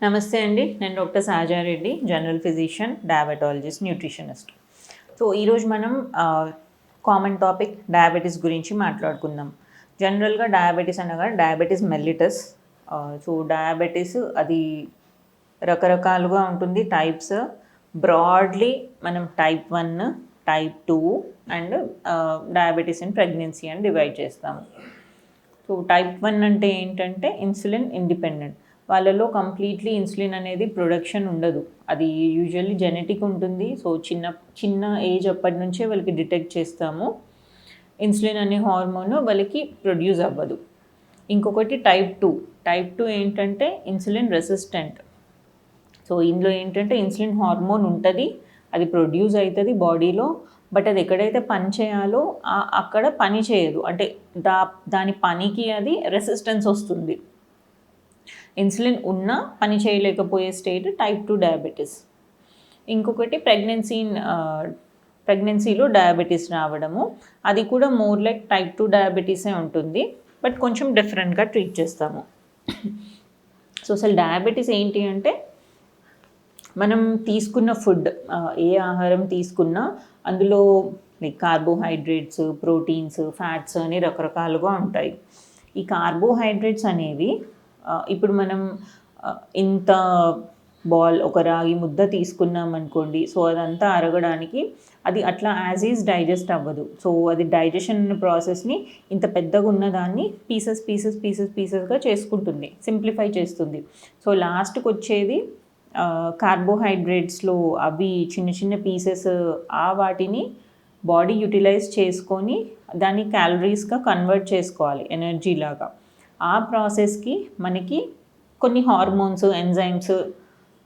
నమస్తే అండి, నేను doctor Sajareddy, general physician, diabetologist, nutritionist. So ఈరోజు మనం కామన్ టాపిక్ డయాబెటీస్ గురించి మాట్లాడుకుందాం. జనరల్గా డయాబెటీస్ అనగా డయాబెటీస్ మెల్లిటస్. సో డయాబెటీస్ అది రకరకాలుగా ఉంటుంది, టైప్స్. బ్రాడ్లీ మనం type 1, type 2 and diabetes in pregnancy అని డివైడ్ చేస్తాము. సో టైప్ 1 అంటే ఏంటంటే ఇన్సులిన్ ఇండిపెండెంట్. వాళ్ళలో కంప్లీట్లీ ఇన్సులిన్ అనేది ప్రొడక్షన్ ఉండదు, అది యూజువల్లీ జెనెటిక్ ఉంటుంది. సో చిన్న ఏజ్ అప్పటి నుంచే వాళ్ళకి డిటెక్ట్ చేస్తాము, ఇన్సులిన్ అనే హార్మోన్ వాళ్ళకి ప్రొడ్యూస్ అవ్వదు. ఇంకొకటి టైప్ 2 ఏంటంటే ఇన్సులిన్ రెసిస్టెంట్. సో ఇందులో ఏంటంటే ఇన్సులిన్ హార్మోన్ ఉంటుంది, అది ప్రొడ్యూస్ అవుతుంది బాడీలో, బట్ అది ఎక్కడైతే పని చేయాలో అక్కడ పని చేయదు, అంటే దాని పనికి అది రెసిస్టెన్స్ వస్తుంది. ఇన్సులిన్ ఉన్నా పని చేయలేకపోయే స్టేట్ టైప్ 2 డయాబెటీస్. ఇంకొకటి ప్రెగ్నెన్సీలో డయాబెటీస్ రావడము, అది కూడా మోర్ లైక్ టైప్ 2 డయాబెటీసే ఉంటుంది, బట్ కొంచెం డిఫరెంట్గా ట్రీట్ చేస్తాము. సో అసలు డయాబెటీస్ ఏంటి అంటే మనం తీసుకున్న ఫుడ్, ఏ ఆహారం తీసుకున్నా అందులో లైక్ కార్బోహైడ్రేట్స్, ప్రోటీన్స్, ఫ్యాట్స్ అని రకరకాలుగా ఉంటాయి. ఈ కార్బోహైడ్రేట్స్ అనేవి ఇప్పుడు మనం ఇంత ఒక రాగి ముద్ద తీసుకున్నాం అనుకోండి, సో అదంతా అరగడానికి అది అట్లా యాజ్ ఈజ్ డైజెస్ట్ అవ్వదు. సో అది డైజెషన్ ప్రాసెస్ని ఇంత పెద్దగా ఉన్నదాన్ని పీసెస్గా చేసుకుంటుంది, సింప్లిఫై చేస్తుంది. సో లాస్ట్కి వచ్చేది కార్బోహైడ్రేట్స్లో అవి చిన్న పీసెస్, వాటిని బాడీ యూటిలైజ్ చేసుకొని దాన్ని క్యాలరీస్గా కన్వర్ట్ చేసుకోవాలి, ఎనర్జీ లాగా. ఆ ప్రాసెస్కి మనకి కొన్ని హార్మోన్స్, ఎంజైమ్స్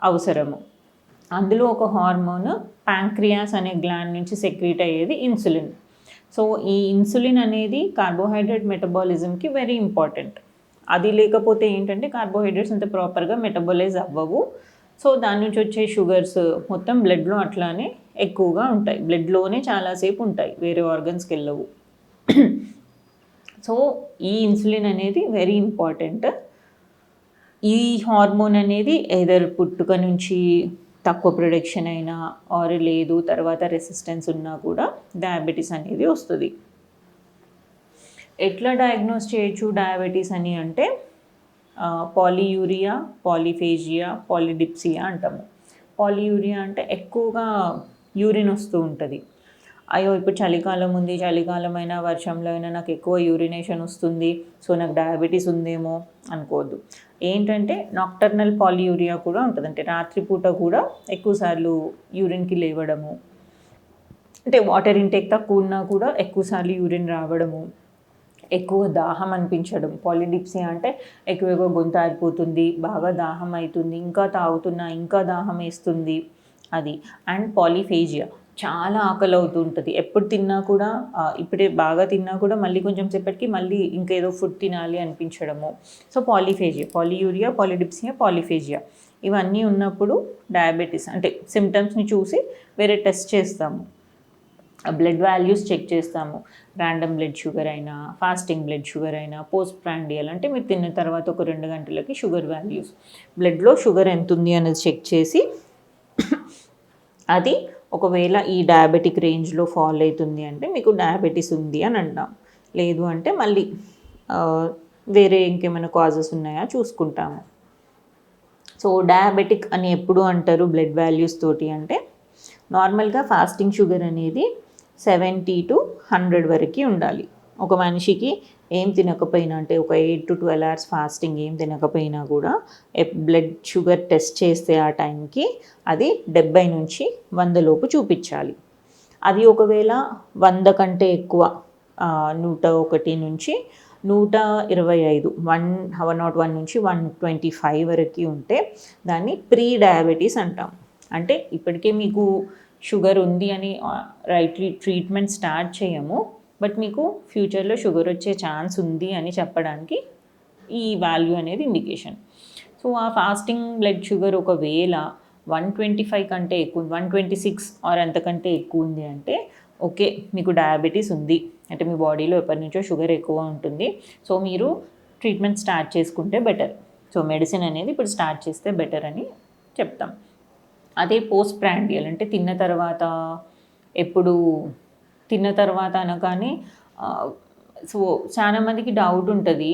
అవసరము. అందులో ఒక హార్మోన్ ప్యాంక్రియాస్ అనే గ్లాండ్ నుంచి సెక్రీట్ అయ్యేది ఇన్సులిన్. సో ఈ ఇన్సులిన్ అనేది కార్బోహైడ్రేట్ మెటబాలిజంకి వెరీ ఇంపార్టెంట్. అది లేకపోతే ఏంటంటే కార్బోహైడ్రేట్స్ అంత ప్రాపర్గా మెటబలైజ్ అవ్వవు. సో దాని నుంచి వచ్చే షుగర్స్ మొత్తం బ్లడ్లో అట్లానే ఎక్కువగా ఉంటాయి, బ్లడ్లోనే చాలాసేపు ఉంటాయి, వేరే ఆర్గన్స్కి వెళ్ళవు. సో ఈ ఇన్సులిన్ అనేది వెరీ ఇంపార్టెంట్. ఈ హార్మోన్ అనేది ఏదర్ పుట్టుక నుంచి తక్కువ ప్రొడక్షన్ అయినా ఆర్ లేదు, తర్వాత రెసిస్టెన్స్ ఉన్నా కూడా డయాబెటీస్ అనేది వస్తుంది. ఎట్లా డయాగ్నోస్ చేయొచ్చు డయాబెటీస్ అని అంటే పాలీయూరియా, పాలీఫేజియా, పాలిడిప్సియా అంటాము. పాలీయూరియా అంటే ఎక్కువగా యూరిన్ వస్తూ ఉంటుంది. అయ్యో ఇప్పుడు చలికాలం ఉంది, చలికాలం అయినా వర్షంలో అయినా నాకు ఎక్కువ యూరినేషన్ వస్తుంది, సో నాకు డయాబెటీస్ ఉందేమో అనుకోవద్దు. ఏంటంటే నాక్టర్నల్ పాలీయూరియా కూడా ఉంటుంది, అంటే రాత్రిపూట కూడా ఎక్కువసార్లు యూరిన్కి లేవడము, అంటే వాటర్ ఇంటేక్ తక్కువ ఉన్నా కూడా ఎక్కువసార్లు యూరిన్ రావడము, ఎక్కువ దాహం అనిపించడం. పాలిడిప్సియా అంటే ఎక్కువగా గొంతు ఆరిపోతుంది, బాగా దాహం అవుతుంది, ఇంకా తాగుతున్నా ఇంకా దాహం వేస్తుంది అది. అండ్ పాలీఫేజియా, చాలా ఆకలి అవుతుంటుంది, ఎప్పుడు తిన్నా కూడా, ఇప్పుడే బాగా తిన్నా కూడా మళ్ళీ కొంచెం సేపటికి మళ్ళీ ఇంకేదో ఫుడ్ తినాలి అనిపించడము. సో పాలీయూరియా, పాలిడిప్సియా, పాలీఫేజియా ఇవన్నీ ఉన్నప్పుడు డయాబెటీస్. అంటే సిమ్టమ్స్ని చూసి వేరే టెస్ట్ చేస్తాము, బ్లడ్ వాల్యూస్ చెక్ చేస్తాము. ర్యాండమ్ బ్లడ్ షుగర్ అయినా, ఫాస్టింగ్ బ్లడ్ షుగర్ అయినా, పోస్ట్ ప్రాండియల్ అంటే మీరు తిన్న తర్వాత ఒక 2 గంటలకి షుగర్ వాల్యూస్, బ్లడ్లో షుగర్ ఎంత ఉంది అనేది చెక్ చేసి అది ఒకవేళ ఈ డయాబెటిక్ రేంజ్లో ఫాల్ అవుతుంది అంటే మీకు డయాబెటీస్ ఉంది అని అంటాం. లేదు అంటే మళ్ళీ వేరే ఇంకేమైనా కాజెస్ ఉన్నాయా చూసుకుంటాము. సో డయాబెటిక్ అని ఎప్పుడు అంటారు బ్లడ్ వాల్యూస్ తోటి అంటే, నార్మల్గా ఫాస్టింగ్ షుగర్ అనేది 70 to 100 వరకు ఉండాలి. ఒక మనిషికి ఏం తినకపోయినా, అంటే ఒక 8 to 12 hours ఫాస్టింగ్ ఏం తినకపోయినా కూడా బ్లడ్ షుగర్ టెస్ట్ చేస్తే ఆ టైంకి అది 70 నుంచి 100 లోపు చూపించాలి. అది ఒకవేళ 100 కంటే ఎక్కువ, 101 నుంచి 125, 101 నుంచి 125 వరకు ఉంటే దాన్ని ప్రీ డయాబెటీస్ అంటాం. అంటే ఇప్పటికే మీకు షుగర్ ఉంది అని ట్రీట్మెంట్ స్టార్ట్ చేయము, బట్ మీకు ఫ్యూచర్లో షుగర్ వచ్చే ఛాన్స్ ఉంది అని చెప్పడానికి ఈ వాల్యూ అనేది ఇండికేషన్. సో ఆ ఫాస్టింగ్ బ్లడ్ షుగర్ ఒకవేళ 125 కంటే ఎక్కువ 126 ఆర్ అంతకంటే ఎక్కువ ఉంది అంటే ఓకే మీకు డయాబెటీస్ ఉంది అంటే మీ బాడీలో ఎప్పటి నుంచో షుగర్ ఎక్కువ ఉంటుంది. సో మీరు ట్రీట్మెంట్ స్టార్ట్ చేసుకుంటే బెటర్. సో మెడిసిన్ అనేది ఇప్పుడు స్టార్ట్ చేస్తే బెటర్ అని చెప్తాం. అదే పోస్ట్ ప్రాండియల్ అంటే తిన్న తర్వాత అనగానే సో చాలా మందికి డౌట్ ఉంటుంది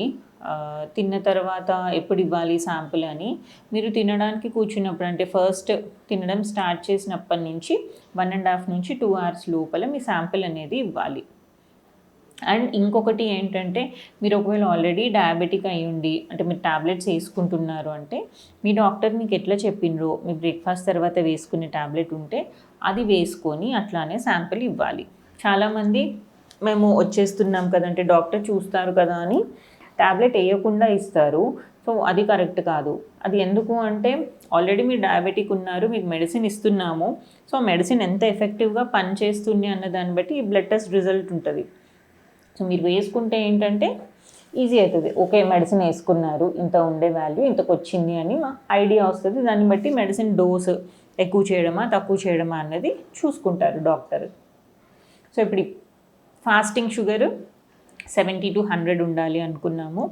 తిన్న తర్వాత ఎప్పుడు ఇవ్వాలి శాంపుల్ అని. మీరు తినడానికి కూర్చున్నప్పుడు అంటే ఫస్ట్ తినడం స్టార్ట్ చేసినప్పటి నుంచి 1.5 నుంచి 2 అవర్స్ లోపల మీ శాంపుల్ అనేది ఇవ్వాలి. అండ్ ఇంకొకటి ఏంటంటే మీరు ఒకవేళ ఆల్రెడీ డయాబెటిక్ అయ్యుండి అంటే మీరు టాబ్లెట్స్ వేసుకుంటున్నారు అంటే మీ డాక్టర్ మీకు ఎట్లా చెప్పిండ్రో మీ బ్రేక్ఫాస్ట్ తర్వాత వేసుకునే టాబ్లెట్ ఉంటే అది వేసుకొని అట్లానే శాంపిల్ ఇవ్వాలి. చాలామంది మేము వచ్చేస్తున్నాం కదంటే డాక్టర్ చూస్తారు కదా అని టాబ్లెట్ వేయకుండా ఇస్తారు. సో అది కరెక్ట్ కాదు. అది ఎందుకు అంటే ఆల్రెడీ మీరు డయాబెటిక్ ఉన్నారు, మీకు మెడిసిన్ ఇస్తున్నాము. సో మెడిసిన్ ఎంత ఎఫెక్టివ్గా పనిచేస్తుంది అన్న దాన్ని బట్టి ఈ బ్లడ్ టెస్ట్ రిజల్ట్ ఉంటుంది. సో మీరు వేసుకుంటే ఏంటంటే ఈజీ అవుతుంది. ఓకే మెడిసిన్ వేసుకున్నారు, ఇంత ఉండే వాల్యూ ఇంతకు వచ్చింది అని ఐడియా వస్తుంది. దాన్ని బట్టి మెడిసిన్ డోస్ ఎక్కువ చేయడమా తక్కువ చేయడమా అన్నది చూసుకుంటారు డాక్టర్. సో ఇప్పుడు ఫాస్టింగ్ షుగర్ 70 to 100 ఉండాలి అనుకున్నాము.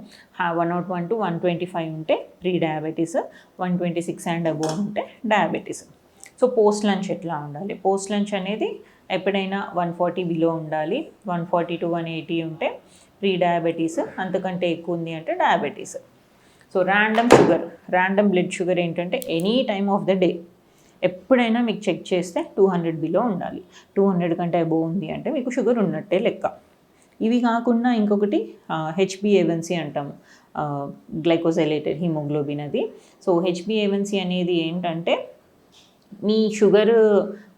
101 to 125 ఉంటే ప్రీ డయాబెటీస్, 126 అండ్ అబోవ్ ఉంటే డయాబెటీస్. సో పోస్ట్ లంచ్ ఎట్లా ఉండాలి? పోస్ట్ లంచ్ అనేది ఎప్పుడైనా 140 బిలో ఉండాలి. 140 to 180 ఉంటే ప్రీ డయాబెటీస్, అంతకంటే ఎక్కువ ఉంది అంటే diabetes. So random blood sugar ఏంటంటే any time of the day ఎప్పుడైనా మీకు చెక్ చేస్తే 200 బిలో ఉండాలి. 200 కంటే అబోవ్ ఉంది అంటే మీకు షుగర్ ఉన్నట్టే లెక్క. ఇవి కాకుండా ఇంకొకటి హెచ్బిఏవన్సీ అంటాం, గ్లైకోజైలేటెడ్ హిమోగ్లోబిన్ అది. సో హెచ్బిఏవన్సీ అనేది ఏంటంటే మీ షుగర్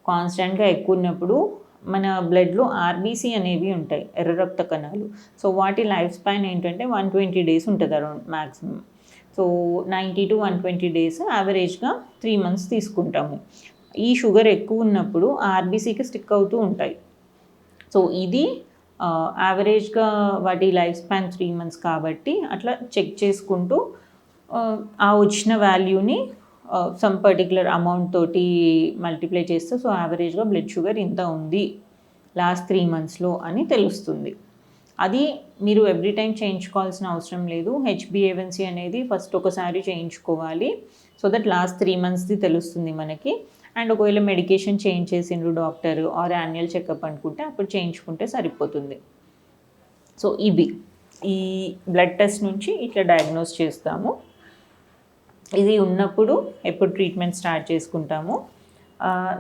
కాన్స్టెంట్గా ఎక్కువ ఉన్నప్పుడు మన బ్లడ్లో ఆర్బీసీ అనేవి ఉంటాయి, ఎర్ర రక్త కణాలు. సో వాటి లైఫ్ స్పాన్ ఏంటంటే 120 డేస్ ఉంటుంది around maximum. So 90 to 120 days యావరేజ్గా 3 months తీసుకుంటాము. ఈ షుగర్ ఎక్కువ ఉన్నప్పుడు ఆర్బీసీకి స్టిక్ అవుతూ ఉంటాయి. సో ఇది యావరేజ్గా వాటి లైఫ్ స్పాన్ 3 months కాబట్టి అట్లా చెక్ చేసుకుంటూ ఆ వచ్చిన వాల్యూని సమ్ పర్టికులర్ అమౌంట్ తోటి మల్టిప్లై చేస్తే సో యావరేజ్గా బ్లడ్ షుగర్ ఇంత ఉంది లాస్ట్ 3 monthsలో అని తెలుస్తుంది. అది మీరు ఎవ్రీ టైం చేయించుకోవాల్సిన అవసరం లేదు. హెచ్బిఏవన్సీ అనేది ఫస్ట్ ఒకసారి చేయించుకోవాలి. సో దట్ లాస్ట్ 3 monthsది తెలుస్తుంది మనకి. అండ్ ఒకవేళ మెడికేషన్ చేంజ్ చేసిండ్రు డాక్టర్ ఆర్ యాన్యువల్ చెకప్ అనుకుంటే అప్పుడు చేయించుకుంటే సరిపోతుంది. సో ఇవి ఈ బ్లడ్ టెస్ట్ నుంచి ఇట్లా డయాగ్నోస్ చేస్తాము. ఇది ఉన్నప్పుడు ఎప్పుడు ట్రీట్మెంట్ స్టార్ట్ చేసుకుంటాము.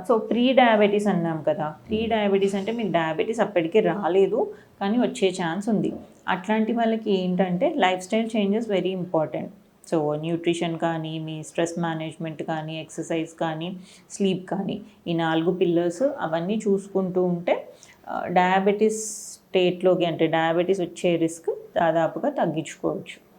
సో ప్రీ డయాబెటీస్ అన్నాం కదా, ప్రీ డయాబెటీస్ అంటే మీకు డయాబెటీస్ అప్పటికే రాలేదు కానీ వచ్చే ఛాన్స్ ఉంది. అట్లాంటి వాళ్ళకి ఏంటంటే life style changes very important. So nutrition కానీ, మీ స్ట్రెస్ మేనేజ్మెంట్ కానీ, ఎక్సర్సైజ్ కానీ, స్లీప్ కానీ, ఈ 4 పిల్లర్స్ అవన్నీ చూసుకుంటూ ఉంటే డయాబెటీస్ స్టేట్లోకి అంటే డయాబెటీస్ వచ్చే రిస్క్ దాదాపుగా తగ్గించుకోవచ్చు.